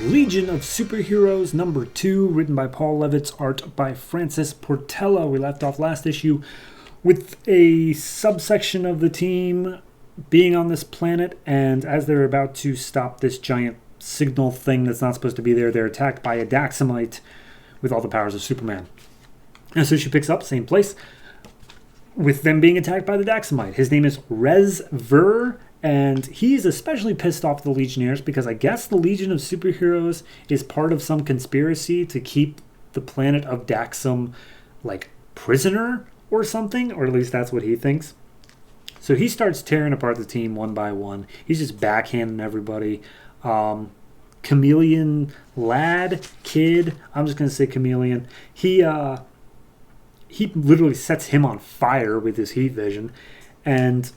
Legion of Superheroes number 2, written by Paul Levitz, art by Francis Portela. We left off last issue with a subsection of the team being on this planet, and as they're about to stop this giant signal thing that's not supposed to be there, they're attacked by a Daxamite with all the powers of Superman. And so she picks up, same place, with them being attacked by the Daxamite. His name is Rez Ver, and he's especially pissed off the Legionnaires because I guess the Legion of Superheroes is part of some conspiracy to keep the planet of Daxam, like, prisoner or something, or at least that's what he thinks. So he starts tearing apart the team one by one. He's just backhanding everybody. Chameleon lad, kid, I'm just going to say Chameleon. He literally sets him on fire with his heat vision, and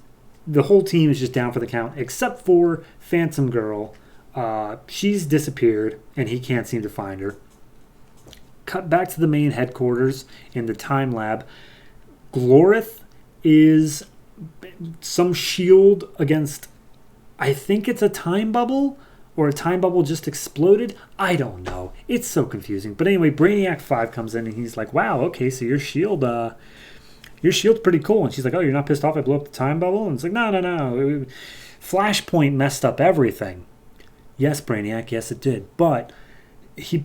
the whole team is just down for the count, except for Phantom Girl. She's disappeared, and he can't seem to find her. Cut back to the main headquarters in the time lab. Glorith is some shield against, I think it's a time bubble, or a time bubble just exploded. I don't know. It's so confusing. But anyway, Brainiac 5 comes in, and he's like, wow, okay, so your shield's pretty cool. And she's like, oh, you're not pissed off I blew up the time bubble? And it's like, no. Flashpoint messed up everything. Yes, Brainiac, yes, it did. But he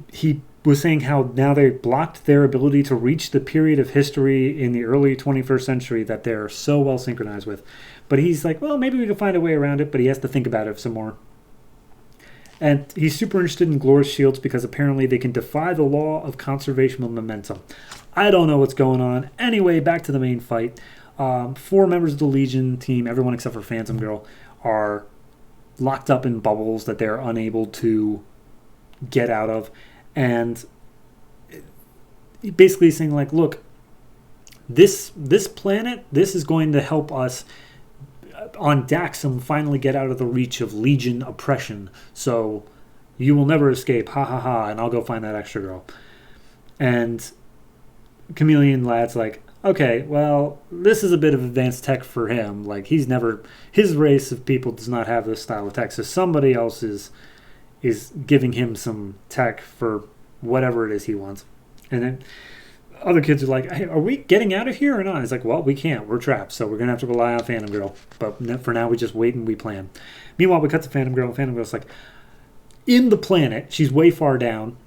was saying how now they blocked their ability to reach the period of history in the early 21st century that they're so well synchronized with. But he's like, well, maybe we can find a way around it, but he has to think about it some more. And he's super interested in Glor's shields because apparently they can defy the law of conservation of momentum. I don't know what's going on. Anyway, back to the main fight. 4 members of the Legion team, everyone except for Phantom Girl, are locked up in bubbles that they're unable to get out of. And basically saying, like, look, this planet, this is going to help us on Daxam finally get out of the reach of Legion oppression. So you will never escape. Ha ha ha. And I'll go find that extra girl. And Chameleon lad's like, okay, well, this is a bit of advanced tech for him. Like, his race of people does not have this style of tech. So somebody else is giving him some tech for whatever it is he wants. And then other kids are like, hey, are we getting out of here or not? He's like, well, we can't. We're trapped, so we're going to have to rely on Phantom Girl. But for now, we just wait and we plan. Meanwhile, we cut to Phantom Girl, and Phantom Girl's like, in the planet, she's way far down,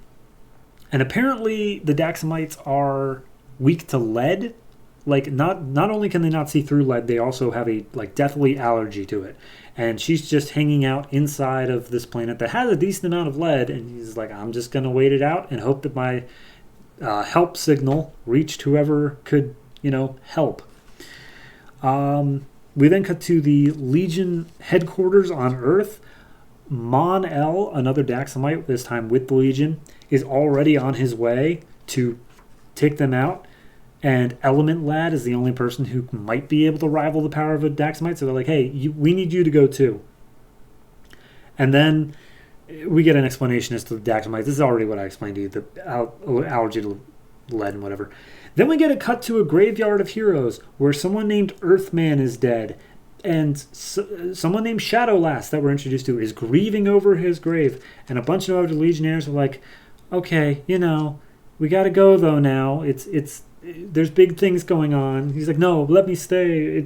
and apparently the Daxamites are weak to lead. Like, not only can they not see through lead, they also have a, like, deathly allergy to it. And she's just hanging out inside of this planet that has a decent amount of lead, and he's like, I'm just going to wait it out and hope that my help signal reached whoever could, help. We then cut to the Legion headquarters on Earth. Mon-El, another Daxamite, this time with the Legion, is already on his way to take them out. And Element Lad is the only person who might be able to rival the power of a Daxamite. So they're like, hey, we need you to go too. And then we get an explanation as to the Daxamites. This is already what I explained to you, the allergy to lead and whatever. Then we get a cut to a graveyard of heroes where someone named Earthman is dead. And someone named Shadowlass that we're introduced to is grieving over his grave. And a bunch of other Legionnaires are like, okay, we got to go though now. There's big things going on. He's like, no, let me stay.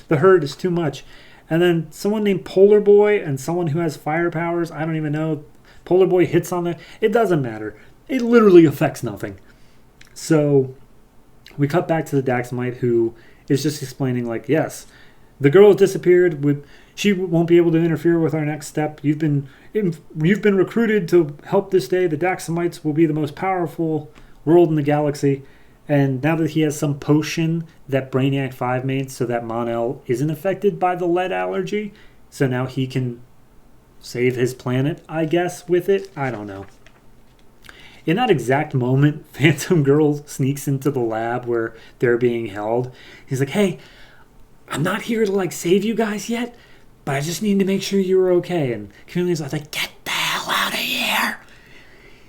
The herd is too much. And then someone named Polar Boy and someone who has fire powers, I don't even know. Polar Boy hits on that. It doesn't matter. It literally affects nothing. So we cut back to the Daxamite who is just explaining, like, yes, the girl has disappeared. She won't be able to interfere with our next step. You've been recruited to help this day. The Daxamites will be the most powerful world in the galaxy. And now that he has some potion that Brainiac 5 made so that Mon-El isn't affected by the lead allergy, so now he can save his planet, I guess, with it. I don't know. In that exact moment, Phantom Girl sneaks into the lab where they're being held. He's like, hey, I'm not here to, save you guys yet, but I just need to make sure you're okay. And Chameleon's like, get the hell out of here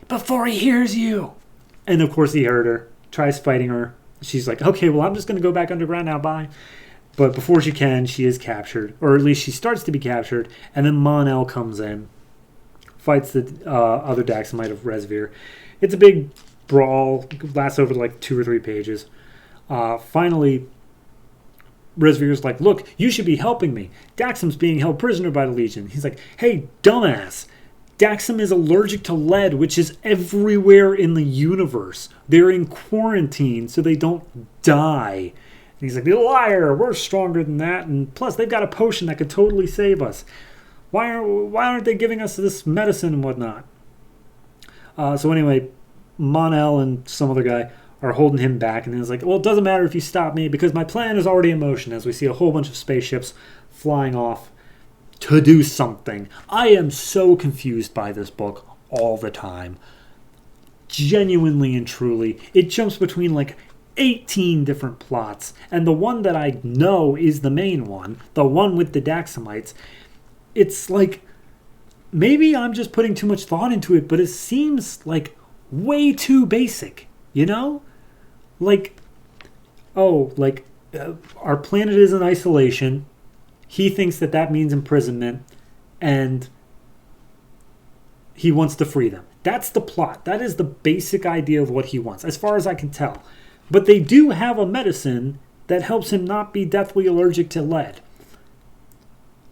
before he hears you. And, of course, he heard her. Tries fighting her. She's like, okay, well, I'm just going to go back underground now, bye. But before she can, she is captured. Or at least she starts to be captured. And then Mon-El comes in. fights the other Daxamite of Resvir. It's a big brawl, lasts over like 2 or 3 pages. Finally, Resvir's like, look, you should be helping me. Daxam's being held prisoner by the Legion. He's like, hey, dumbass. Daxam is allergic to lead, which is everywhere in the universe. They're in quarantine so they don't die. And he's like, the liar, we're stronger than that. And plus, they've got a potion that could totally save us. Why aren't they giving us this medicine and whatnot? So anyway, Mon-El and some other guy are holding him back. And he's like, well, it doesn't matter if you stop me because my plan is already in motion, as we see a whole bunch of spaceships flying off to do something. I am so confused by this book all the time. Genuinely and truly. It jumps between like 18 different plots, and the one that I know is the main one, the one with the Daxamites, it's like, maybe I'm just putting too much thought into it, but it seems like way too basic, you know? Like, our planet is in isolation, he thinks that means imprisonment, and he wants to free them. That's the plot. That is the basic idea of what he wants, as far as I can tell. But they do have a medicine that helps him not be deathly allergic to lead.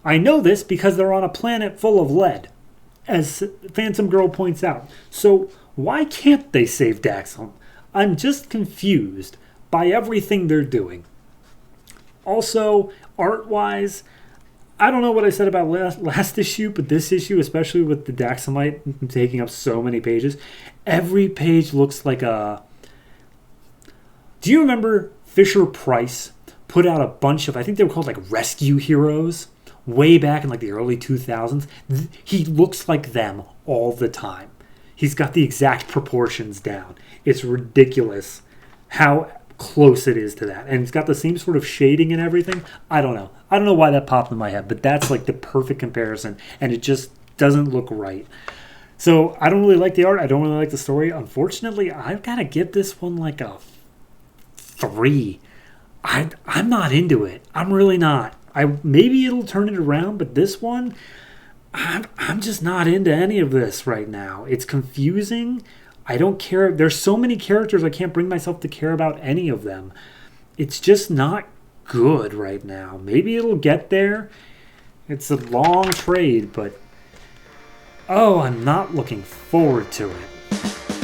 I know this because they're on a planet full of lead, as Phantom Girl points out. So why can't they save Daxam? I'm just confused by everything they're doing. Also, art-wise, I don't know what I said about last issue, but this issue, especially with the Daxamite taking up so many pages, every page looks like a... Do you remember Fisher Price put out a bunch of, I think they were called like Rescue Heroes, way back in like the early 2000s? He looks like them all the time. He's got the exact proportions down. It's ridiculous how close it is to that. And it's got the same sort of shading and everything. I don't know. I don't know why that popped in my head, but that's like the perfect comparison, and it just doesn't look right. So I don't really like the art. I don't really like the story. Unfortunately, I've got to give this one like a 3. I'm not into it. I'm really not. Maybe it'll turn it around, but this one, I'm just not into any of this right now. It's confusing. I don't care. There's so many characters I can't bring myself to care about any of them. It's just not good right now. Maybe it'll get there. It's a long trade, but I'm not looking forward to it.